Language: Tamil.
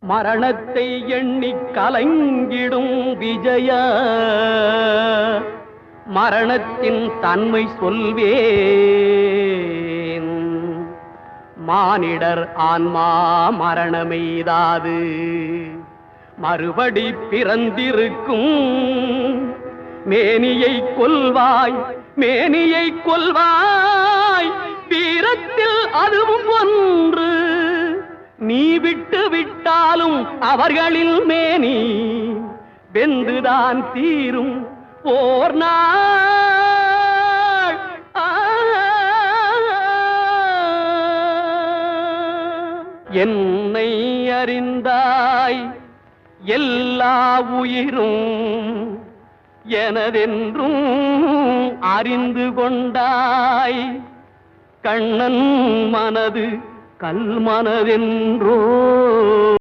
மரணத்தை எண்ணிக் கலங்கிடும் விஜய மரணத்தின் தன்மை சொல்வேன். மானிடர் ஆன்மா மரணமெய்தாது மறுபடி பிறந்திருக்கும். மேனியை கொல்வாய் மேனியை கொல்வாய் வீரத்தில் அதுவும் ஒன்று. நீ விட்டு விட்டாலும் அவர்களில் மேனி வெந்துதான் தீரும் போர் நாள். என்னை அறிந்தாய் எல்லா உயிரும் எனதென்றும் அறிந்து கொண்டாய். கண்ணன் மனது கல் மனதென்றோ